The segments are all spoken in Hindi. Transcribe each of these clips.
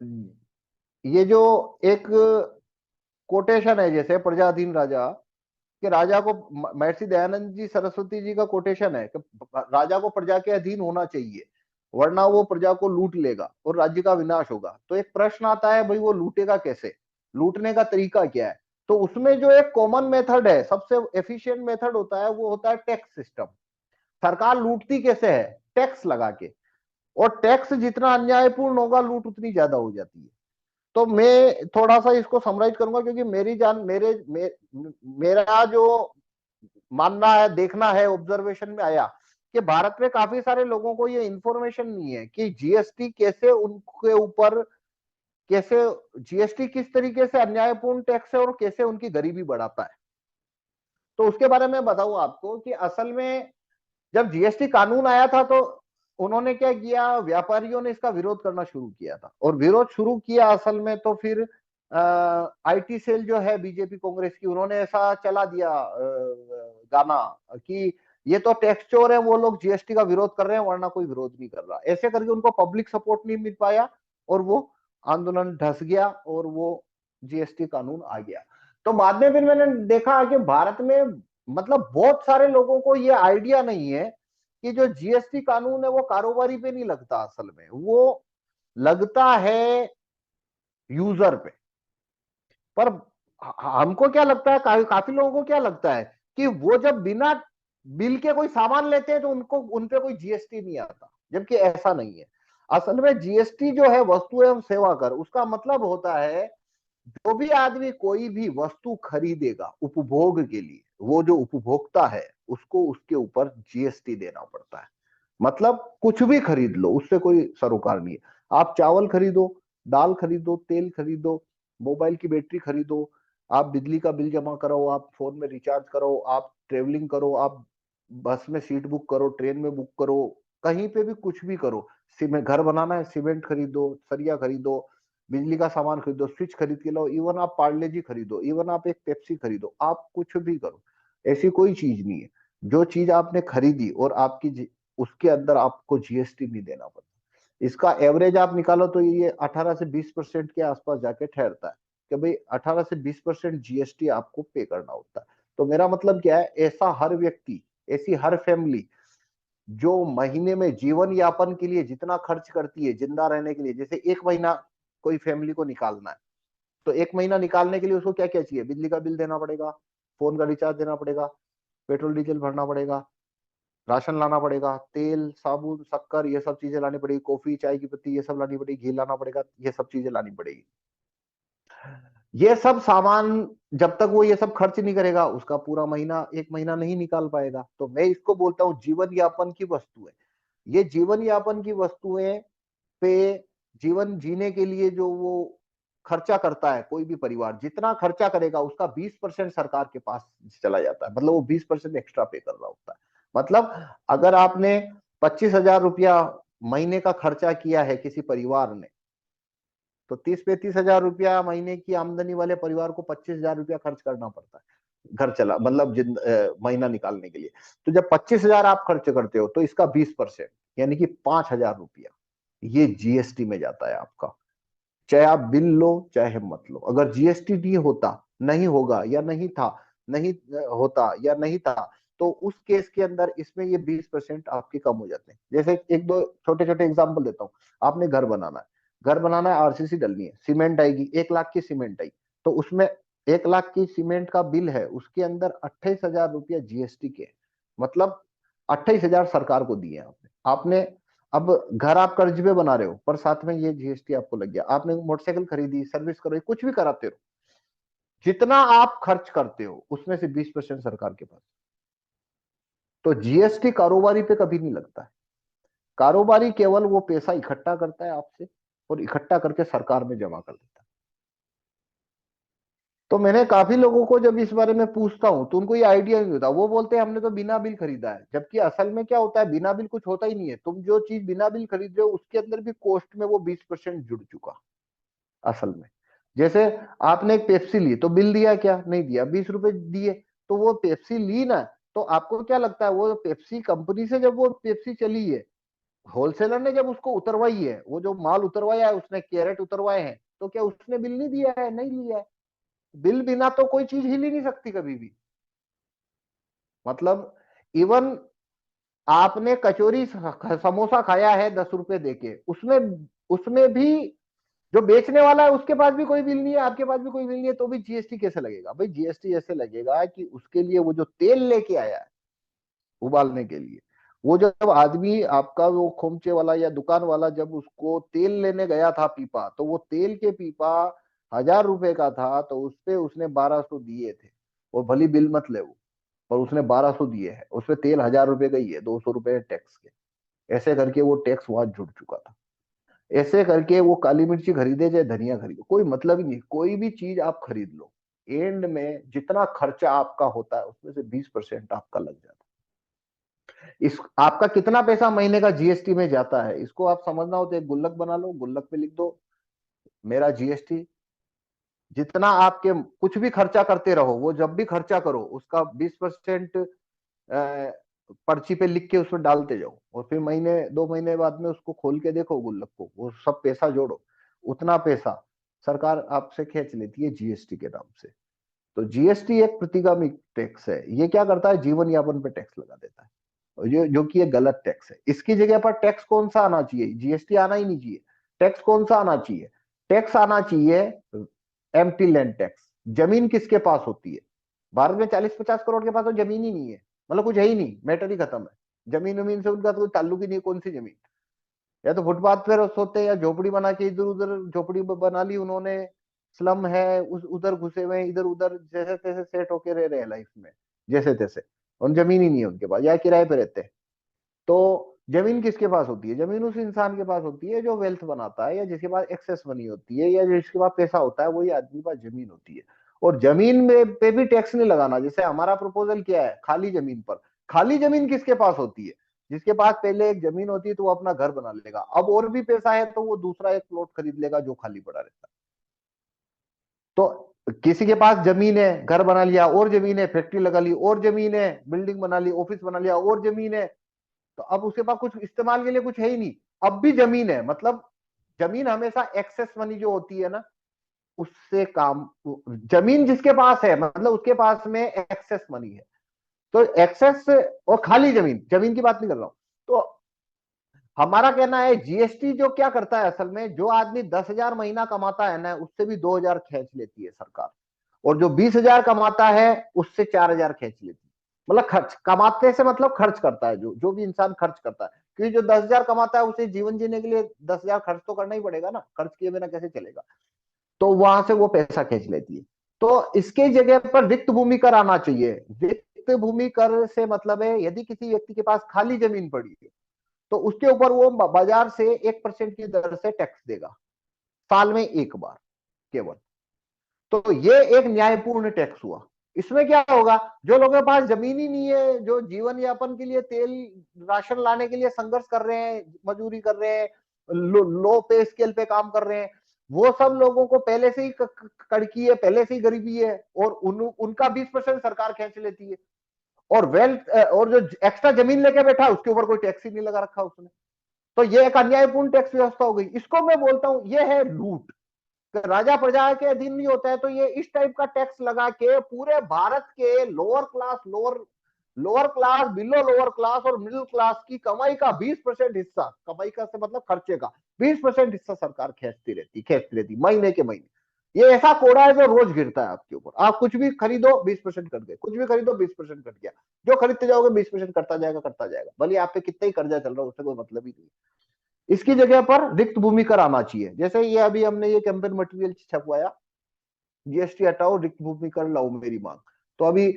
ये जो एक कोटेशन है, जैसे प्रजाधीन राजा, कि राजा को, महर्षि दयानंद जी सरस्वती जी का कोटेशन है कि राजा को प्रजा के अधीन होना चाहिए, वरना वो प्रजा को लूट लेगा और राज्य का विनाश होगा। तो एक प्रश्न आता है, भाई वो लूटेगा कैसे, लूटने का तरीका क्या है? तो उसमें जो एक कॉमन मेथड है, सबसे एफिशिएंट मेथड होता है, वो होता है टैक्स सिस्टम। सरकार लूटती कैसे है? टैक्स लगा के। और टैक्स जितना अन्यायपूर्ण होगा, लूट उतनी ज्यादा हो जाती है। तो मैं थोड़ा सा इसको समराइज करूंगा, क्योंकि मेरी जान मेरा जो मानना है, देखना है, ऑब्जर्वेशन में आया कि भारत में काफी सारे लोगों को ये इंफॉर्मेशन नहीं है कि जीएसटी कैसे उनके ऊपर, कैसे जीएसटी किस तरीके से अन्यायपूर्ण टैक्स है और कैसे उनकी गरीबी बढ़ाता है। तो उसके बारे में बताऊं आपको कि असल में जब जीएसटी कानून आया था, तो उन्होंने क्या किया, व्यापारियों ने इसका विरोध करना शुरू किया था, और विरोध शुरू किया असल में तो फिर आईटी सेल जो है बीजेपी कांग्रेस की, उन्होंने ऐसा चला दिया गाना कि ये तो टैक्स चोर है, वो लोग जीएसटी का विरोध कर रहे हैं, वरना कोई विरोध नहीं कर रहा। ऐसे करके उनको पब्लिक सपोर्ट नहीं मिल पाया, और वो आंदोलन ढस गया, और वो जीएसटी कानून आ गया। तो बाद में फिर मैंने देखा कि भारत में, मतलब बहुत सारे लोगों को ये आइडिया नहीं है कि जो जीएसटी कानून है वो कारोबारी पे नहीं लगता, असल में वो लगता है यूजर पे। पर हमको क्या लगता है, काफी लोगों को क्या लगता है कि वो जब बिना बिल के कोई सामान लेते हैं तो उनको, उनपे कोई जीएसटी नहीं आता, जबकि ऐसा नहीं है। असल में जीएसटी जो है, वस्तु एवं सेवा कर, उसका मतलब होता है जो भी आदमी कोई भी वस्तु खरीदेगा उपभोग के लिए, वो जो उपभोक्ता है उसको उसके ऊपर जीएसटी देना पड़ता है। मतलब कुछ भी खरीद लो, उससे कोई सरोकार नहीं है। आप चावल खरीदो, दाल खरीदो, तेल खरीदो, मोबाइल की बैटरी खरीदो, आप बिजली का बिल जमा करो, आप फोन में रिचार्ज करो, आप ट्रेवलिंग करो, आप बस में सीट बुक करो, ट्रेन में बुक करो, कहीं पे भी कुछ भी करो। सीमेंट, घर बनाना है, सीमेंट खरीदो, सरिया खरीदो, बिजली का सामान खरीदो, स्विच खरीद के लो, इवन आप पार्ले जी खरीदो, इवन आप एक पेप्सी खरीदो, आप कुछ भी करो, ऐसी कोई चीज नहीं है जो चीज आपने खरीदी और आपकी उसके अंदर आपको जीएसटी नहीं देना पड़ता। इसका एवरेज आप निकालो तो ये 18 से 20% के आसपास जाके ठहरता है, कि भाई 18 से 20% जीएसटी आपको पे करना होता है। तो मेरा मतलब क्या है, ऐसा हर व्यक्ति, ऐसी हर फैमिली जो महीने में जीवन यापन के लिए जितना खर्च करती है, जिंदा रहने के लिए, जैसे एक महीना कोई फैमिली को निकालना है, तो एक महीना निकालने के लिए उसको क्या क्या चाहिए? बिजली का बिल देना पड़ेगा, फोन का रिचार्ज देना पड़ेगा, पेट्रोल डीजल भरना पड़ेगा, राशन लाना पड़ेगा, तेल साबुन शक्कर ये सब चीजें लानी पड़ेगी, कॉफी चाय की पत्ती ये सब लानी पड़ेगी, घी लाना पड़ेगा, ये सब चीजें लानी पड़ेगी। ये सब सामान, जब तक वो ये सब खर्च नहीं करेगा, उसका पूरा महीना, एक महीना नहीं निकाल पाएगा। तो मैं इसको बोलता हूँ जीवन यापन की वस्तु है। ये जीवन यापन की वस्तुएं पे, जीवन जीने के लिए जो वो खर्चा करता है, कोई भी परिवार जितना खर्चा करेगा उसका 20% सरकार के पास चला जाता है, मतलब वो 20% एक्स्ट्रा पे कर रहा होता है। मतलब अगर आपने 25,000 रुपया महीने का खर्चा किया है किसी परिवार ने, तो 30-35 हजार रुपया महीने की आमदनी वाले परिवार को 25,000 रुपया खर्च करना पड़ता है घर चला, मतलब महीना निकालने के लिए। तो जब 25,000 आप खर्च करते हो, तो इसका 20% यानी कि 5,000 रुपया ये जीएसटी में जाता है आपका। चाहे आप बिल लो चाहे मत लो, अगर जीएसटी नहीं होता, नहीं होगा या नहीं था, नहीं होता या नहीं था, तो उस केस के अंदर इसमें ये 20% आपके कम हो जाते हैं। जैसे एक दो छोटे छोटे एग्जाम्पल देता हूँ। आपने घर बनाना है, घर बनाना है, आरसीसी डलनी है, सीमेंट आएगी, 1 लाख की सीमेंट आई, तो उसमें 1 लाख की सीमेंट का बिल है, उसके अंदर 28,000 रुपया जीएसटी के, मतलब 28,000 सरकार को दिए आपने। आपने अब घर आप कर्ज पे बना रहे हो, पर साथ में ये जीएसटी आपको लग गया। आपने मोटरसाइकिल खरीदी, सर्विस करो, कुछ भी कराते रहो, जितना आप खर्च करते हो उसमें से 20% सरकार के पास। तो जीएसटी कारोबारी पे कभी नहीं लगता है। कारोबारी केवल वो पैसा इकट्ठा करता है आपसे, और इकट्ठा करके सरकार में जमा कर देता है। तो मैंने काफी लोगों को जब इस बारे में पूछता हूं, तो उनको ये आइडिया नहीं होता। वो बोलते हैं हमने तो बिना बिल खरीदा है, जबकि असल में क्या होता है, बिना बिल कुछ होता ही नहीं है। तुम जो चीज बिना बिल खरीद रहे हो उसके अंदर भी कॉस्ट में वो 20% जुड़ चुका असल में। जैसे आपने एक पेप्सी ली, तो बिल दिया क्या? नहीं दिया, 20 रुपए दिए। तो वो पेप्सी ली ना, तो आपको क्या लगता है, वो पेप्सी कंपनी से जब वो पेप्सी चली है, होलसेलर ने जब उसको उतरवाई है, वो जो माल उतरवाया है उसने, कैरेट उतरवाए हैं, तो क्या उसने बिल नहीं दिया है? नहीं लिया है। बिल बिना तो कोई चीज हिल ही नहीं सकती कभी भी। मतलब इवन आपने कचौरी समोसा खाया है 10 रुपए देके, उसमें उसमें भी जो बेचने वाला है उसके पास भी कोई बिल नहीं है, आपके पास भी कोई बिल नहीं है, तो भी जीएसटी कैसे लगेगा? भाई जीएसटी ऐसे लगेगा कि उसके लिए वो जो तेल लेके आया है उबालने के लिए, वो जब आदमी आपका वो खोमचे वाला या दुकान वाला जब उसको तेल लेने गया था पीपा, तो वो तेल के पीपा 1000 रुपए का था, तो उस पे उसने 1200 दिए थे। और भली बिल मत ले वो, पर उसने 1200 दिए हैं, उसपे तेल 1000 रुपए का ही है, 200 रुपए टैक्स के। ऐसे करके वो टैक्स वहां जुड़ चुका था। ऐसे करके वो काली मिर्ची खरीदे चाहे धनिया खरीदो, कोई मतलब ही नहीं। कोई भी चीज आप खरीद लो, एंड में जितना खर्चा आपका होता है उसमें से 20% आपका लग जाता है। इस आपका कितना पैसा महीने का जीएसटी में जाता है, इसको आप समझना हो तो एक गुल्लक बना लो, गुल्लक पे लिख दो मेरा जीएसटी। जितना आपके कुछ भी खर्चा करते रहो, वो जब भी खर्चा करो उसका 20% पर्ची पे लिख के उसमें डालते जाओ, और फिर महीने 2 महीने बाद में उसको खोल के देखो गुल्लक को, वो सब पैसा जोड़ो, उतना पैसा सरकार आपसे खींच लेती है जीएसटी के नाम से। तो जीएसटी एक प्रतिगामी टैक्स है। ये क्या करता है? जीवन यापन पे टैक्स लगा देता है, और जो कि ये गलत टैक्स है। इसकी जगह पर टैक्स कौन सा आना चाहिए? जीएसटी आना ही नहीं चाहिए। टैक्स कौन सा आना चाहिए? टैक्स आना चाहिए एम्प्टी लैंड टैक्स। जमीन किसके पास होती है? भारत में 40-50 करोड़ के पास तो जमीन ही नहीं है, मतलब कुछ है ही नहीं, मैटर ही खत्म है। जमीन वमीन से उनका तो कोई ताल्लुक ही नहीं है। कौन सी जमीन? या तो फुटपाथ पे सोते हैं, या झोपड़ी बना के इधर उधर झोपड़ी बना ली उन्होंने, स्लम है उस उधर घुसे हुए हैं, इधर उधर जैसे तैसे सेट होके रह रहे हैं लाइफ में जैसे तैसे। और जमीन ही नहीं है उनके पास, या किराए पे रहते हैं। तो जमीन किसके पास होती है? जमीन उस इंसान के पास होती है जो वेल्थ बनाता है, या जिसके पास एक्सेस मनी होती है, या जिसके पास पैसा होता है, वही आदमी के पास जमीन होती है। और जमीन में पे भी टैक्स नहीं लगाना। जैसे हमारा प्रपोजल क्या है, खाली जमीन पर। खाली जमीन किसके पास होती है? जिसके पास पहले एक जमीन होती है तो वो अपना घर बना लेगा, अब और भी पैसा है तो वो दूसरा एक प्लॉट खरीद लेगा जो खाली पड़ा रहता है। तो किसी के पास जमीन है, घर बना लिया, और जमीन है, फैक्ट्री लगा ली, और जमीन है, बिल्डिंग बना ली, ऑफिस बना लिया, और जमीन है, तो अब उसके पास कुछ इस्तेमाल के लिए कुछ है ही नहीं। अब भी जमीन है, मतलब जमीन हमेशा एक्सेस मनी जो होती है ना, उससे काम। जमीन जिसके पास है मतलब उसके पास में एक्सेस मनी है। तो एक्सेस और खाली जमीन, जमीन की बात नहीं कर रहा हूं। तो हमारा कहना है जीएसटी जो क्या करता है असल में, जो आदमी 10,000 महीना कमाता है ना, उससे भी 2,000 खींच लेती है सरकार। और जो 20,000 कमाता है उससे 4,000 खींच लेती है। मतलब खर्च कमाते से मतलब खर्च करता है, जो जो भी इंसान खर्च करता है। क्योंकि जो 10,000 कमाता है उसे जीवन जीने के लिए 10,000 खर्च तो करना ही पड़ेगा ना, खर्च किए बिना कैसे चलेगा? तो वहां से वो पैसा खींच लेती है। तो इसके जगह पर रिक्त भूमि कर आना चाहिए। रिक्त भूमि कर से मतलब है, यदि किसी व्यक्ति के पास खाली जमीन पड़ी है तो उसके ऊपर वो बाजार से 1% की दर से टैक्स देगा, साल में एक बार केवल। तो ये एक न्यायपूर्ण टैक्स हुआ। इसमें क्या होगा? जो लोगों के पास जमीन ही नहीं है, जो जीवन यापन के लिए तेल राशन लाने के लिए संघर्ष कर रहे हैं, मजदूरी कर रहे हैं, लो पे स्केल पे काम कर रहे हैं, वो सब लोगों को पहले से ही कड़की है, पहले से ही गरीबी है, और उनका 20% सरकार खींच लेती है। और वेल्थ और जो एक्स्ट्रा जमीन लेके बैठा उसके ऊपर कोई टैक्स ही नहीं लगा रखा उसने। तो ये एक अन्यायपूर्ण टैक्स व्यवस्था हो गई। इसको मैं बोलता हूं ये है लूट। राजा प्रजा के अधीन नहीं होता है तो ये इस टाइप का टैक्स लगा के पूरे भारत के lower class, lower class, below lower class और मिडिल क्लास की कमाई का 20% हिस्सा, कमाई का से मतलब खर्चे का 20% हिस्सा सरकार खींचती रहती महीने के महीने। ये ऐसा कोड़ा है जो रोज गिरता है आपके ऊपर। आप कुछ भी खरीदो 20% कट गए, कुछ भी खरीदो 20% कट गया। जो खरीदते जाओगे 20% करता जाएगा भले आप पे कितना ही कर्जा चल रहा है, उससे कोई मतलब ही नहीं। इसकी जगह पर रिक्त भूमि कर आना चाहिए। जैसे ये अभी हमने ये कैंपेन मटेरियल छपवाया, जीएसटी हटाओ रिक्त भूमि कर लाओ मेरी मांग। तो अभी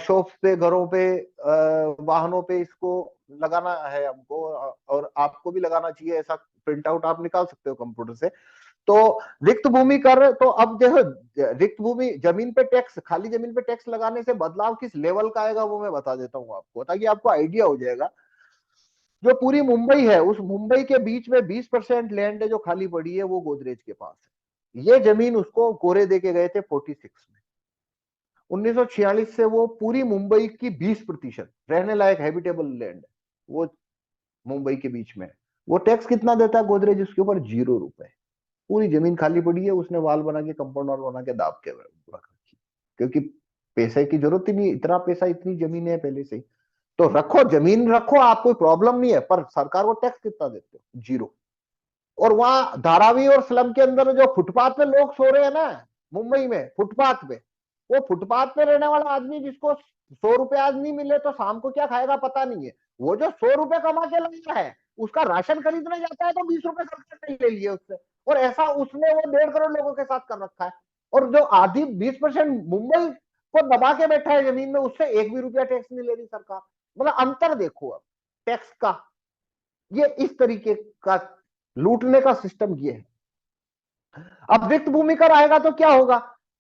शॉप्स पे, घरों पे, वाहनों पे इसको लगाना है हमको, और आपको भी लगाना चाहिए। ऐसा प्रिंट आउट आप निकाल सकते हो कंप्यूटर से। तो रिक्त भूमि कर, तो अब देखो रिक्त भूमि जमीन पे टैक्स, खाली जमीन पे टैक्स लगाने से बदलाव किस लेवल का आएगा वो मैं बता देता हूँ आपको, ताकि आपको आइडिया हो जाएगा। जो पूरी मुंबई है, उस मुंबई के बीच में 20% लैंड है जो खाली पड़ी है, वो गोदरेज के पास है। ये जमीन उसको कोरे दे के गए थे 46 में। 1946 से वो पूरी मुंबई की 20% रहने लायक हैबिटेबल लैंड है वो मुंबई के बीच में। वो टैक्स कितना देता है गोदरेज उसके ऊपर? 0 रुपए। पूरी जमीन खाली पड़ी है, उसने वाल बना के, कंपाउंड वाल बना के दाब के रख रखी, क्योंकि पैसे की जरूरत ही नहीं, इतना पैसा, इतनी जमीन है पहले से ही। तो रखो, जमीन रखो, आप, कोई प्रॉब्लम नहीं है, पर सरकार को टैक्स कितना देते हो? 0। और वहां धारावी और स्लम के अंदर जो फुटपाथ पे लोग सो रहे हैं ना, मुंबई में फुटपाथ पे, वो फुटपाथ पे रहने वाला आदमी जिसको 100 रुपए आज नहीं मिले तो शाम को क्या खाएगा पता नहीं है, वो जो 100 रुपए कमा के लाया है, उसका राशन खरीदने जाता है तो 20 रुपए सबसे ले लिए उससे। और ऐसा उसने वो 1.5 करोड़ लोगों के साथ कर रखा है। और जो आधी 20% मुंबई को दबा के बैठा है जमीन में, उससे एक भी रुपया टैक्स नहीं ले रही सरकार। मतलब अंतर देखो अब टैक्स का, ये इस तरीके का लूटने का सिस्टम ये है। अब रिक्त भूमि कर आएगा तो क्या होगा?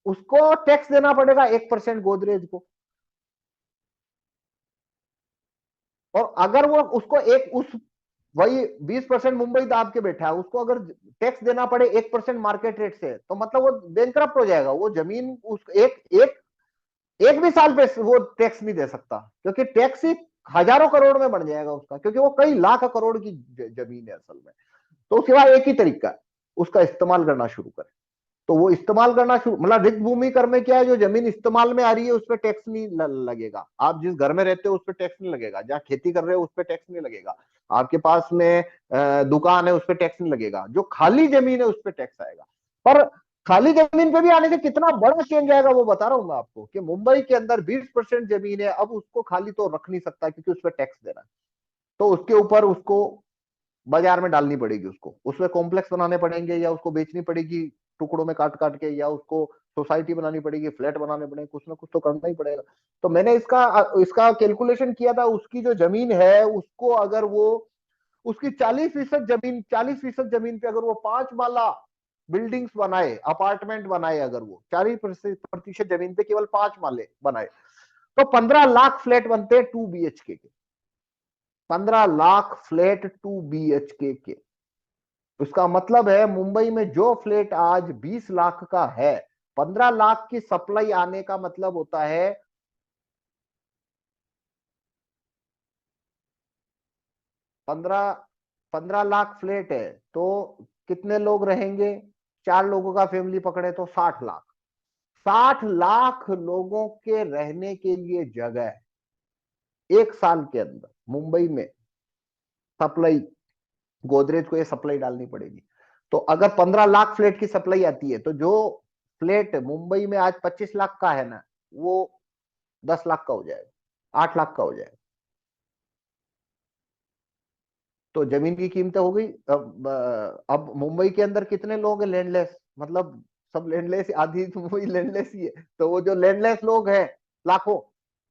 उसको टैक्स देना पड़ेगा 1% गोदरेज को। और अगर वो उसको एक उस वही 20% मुंबई दाब के बैठा है, उसको अगर टैक्स देना पड़े 1% मार्केट रेट से, तो मतलब वो बैंकरप्ट हो जाएगा। वो जमीन उस एक भी साल पे वो टैक्स नहीं दे सकता, क्योंकि टैक्स ही हजारों करोड़ में बढ़ जाएगा उसका, क्योंकि वो कई लाख करोड़ की जमीन है असल में। तो उसके बाद एक ही तरीका है, उसका इस्तेमाल करना शुरू करें। तो वो इस्तेमाल करना शुरू, मतलब रिक्त भूमि कर में क्या है, जो जमीन इस्तेमाल में आ रही है उस पर टैक्स नहीं लगेगा। आप जिस घर में रहते हो उस पर टैक्स नहीं लगेगा, जहाँ खेती कर रहे हो उस पर टैक्स नहीं लगेगा, आपके पास में दुकान है उस पर टैक्स नहीं लगेगा, जो खाली जमीन है उस पर टैक्स आएगा। पर खाली जमीन पे भी आने से कितना बड़ा चेंज आएगा वो बता रहा हूं मैं आपको, कि मुंबई के अंदर 20% जमीन है, अब उसको खाली तो रख नहीं सकता क्योंकि उस पर टैक्स देना है। तो उसके ऊपर उसको बाजार में डालनी पड़ेगी, उसको उसमें कॉम्प्लेक्स बनाने पड़ेंगे, या उसको बेचनी पड़ेगी टुकड़ों में काट काट के, या उसको सोसाइटी बनानी पड़ेगी, फ्लैट बनाने पड़ेंगे, कुछ ना कुछ तो करना ही पड़ेगा। तो मैंने इसका इसका कैलकुलेशन किया था, उसकी जो जमीन है उसको अगर वो उसकी 40% जमीन, 40% जमीन पे अगर वो 5 माला बिल्डिंग्स बनाए, अपार्टमेंट बनाए, अगर वो 40% जमीन पे केवल 5 माले बनाए, तो 15 लाख फ्लैट बनते हैं 2 BHK के। 15 लाख फ्लैट 2 BHK के। उसका मतलब है मुंबई में जो फ्लैट आज 20 लाख का है, 15 लाख की सप्लाई आने का मतलब होता है 15 15 लाख फ्लैट है तो कितने लोग रहेंगे? 4 लोगों का फैमिली पकड़े तो 60 लाख। 60 लाख लोगों के रहने के लिए जगह एक साल के अंदर मुंबई में सप्लाई, गोदरेज को ये सप्लाई डालनी पड़ेगी। तो अगर 15 लाख फ्लैट की सप्लाई आती है, तो जो फ्लैट मुंबई में आज 25 लाख का है ना, वो 10 लाख का हो जाएगा, 8 लाख का हो जाएगा। तो जमीन की कीमत हो गई। अब मुंबई के अंदर कितने लोग हैं लैंडलेस, मतलब सब लैंडलेस, आधी तो मुंबई लैंडलेस ही है। तो वो जो लैंडलेस लोग हैं लाखों,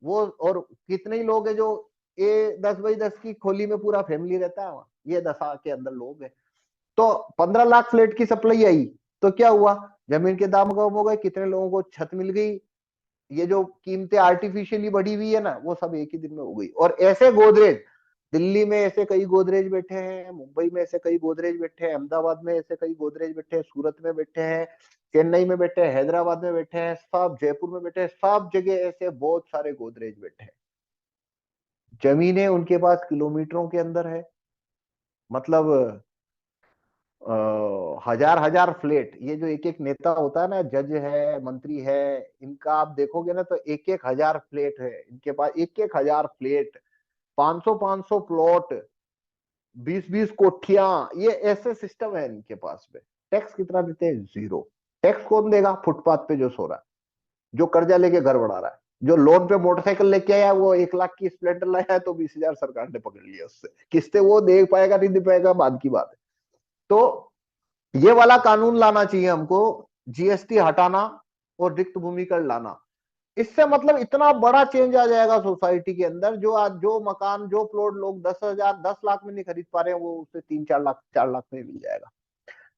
वो और कितने ही लोग हैं जो ये 10 बाई 10 की खोली में पूरा फैमिली रहता है वहां, ये दशा के अंदर लोग हैं। तो 15 लाख फ्लैट की सप्लाई आई, तो क्या हुआ? जमीन के दाम कम हो गए, कितने लोगों को छत मिल गई, ये जो कीमतें आर्टिफिशियली बढ़ी हुई है ना, वो सब एक ही दिन में हो गई। और ऐसे गोदरेज, दिल्ली में ऐसे कई गोदरेज बैठे हैं, मुंबई में ऐसे कई गोदरेज बैठे हैं, अहमदाबाद में ऐसे कई गोदरेज बैठे हैं, सूरत में बैठे हैं, चेन्नई में बैठे हैं, हैदराबाद में बैठे हैं, सब जयपुर में बैठे हैं, सब जगह ऐसे बहुत सारे गोदरेज बैठे हैं। जमीनें उनके पास किलोमीटरों के अंदर है। मतलब हजार हजार फ्लैट, ये जो एक एक नेता होता है ना, जज है, मंत्री है, इनका आप देखोगे ना तो एक एक हजार फ्लैट है इनके पास, एक एक हजार फ्लैट, 500 500 प्लॉट, 20 20 कोठियां, ये ऐसे सिस्टम है इनके पास में। टैक्स कितना देते हैं? 0। टैक्स कौन देगा? फुटपाथ पे जो सो रहा है, जो कर्जा लेके घर बढ़ा रहा है, जो लोन पे मोटरसाइकिल लेके आया, वो 1 लाख की स्प्लेंडर लाया है तो 20,000 सरकार ने पकड़ लिया उससे, किस्ते वो दे पाएगा नहीं दे पाएगा बाद की बात है। तो ये वाला कानून लाना चाहिए हमको, जीएसटी हटाना और रिक्त भूमि कर लाना। इससे मतलब इतना बड़ा चेंज आ जाएगा सोसाइटी के अंदर, जो आज जो मकान, जो प्लॉट लोग 10,000 10 लाख में नहीं खरीद पा रहे हैं, वो उससे 3 4 लाख 4 लाख में मिल जाएगा।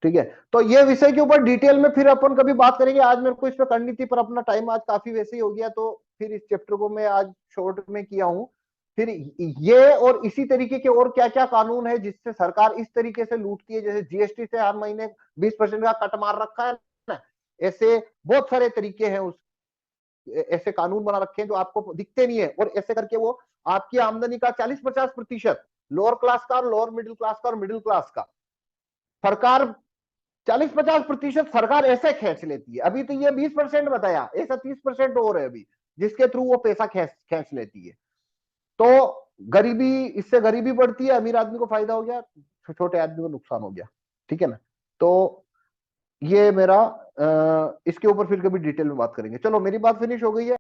ठीक है, तो ये विषय के ऊपर डिटेल में फिर अपन कभी बात करेंगे। आज मेरे को इस पर करनी थी, पर अपना टाइम आज काफी वैसे ही हो गया, तो फिर इस चैप्टर को मैं आज शॉर्ट में किया हूं। फिर ये और इसी तरीके के और क्या क्या कानून है जिससे सरकार इस तरीके से लूटती है, जैसे जीएसटी से हर महीने 20% का कट मार रखा है ना, ऐसे बहुत सारे तरीके हैं, उस ऐसे कानून बना रखे हैं जो आपको दिखते नहीं है, और ऐसे करके वो आपकी आमदनी का 40 50% लोअर क्लास का और लोअर मिडिल क्लास का और मिडिल क्लास का। सरकार 40-50% सरकार ऐसे खींच लेती है। अभी तो ये 20% बताया, ऐसा 30% और है अभी जिसके थ्रू वो पैसा खींच खींच लेती है। तो गरीबी, इससे गरीबी बढ़ती है, अमीर आदमी को फायदा हो गया, छोटे आदमी को नुकसान हो गया। ठीक है ना। तो ये मेरा इसके ऊपर फिर कभी डिटेल में बात करेंगे। चलो मेरी बात फिनिश हो गई है।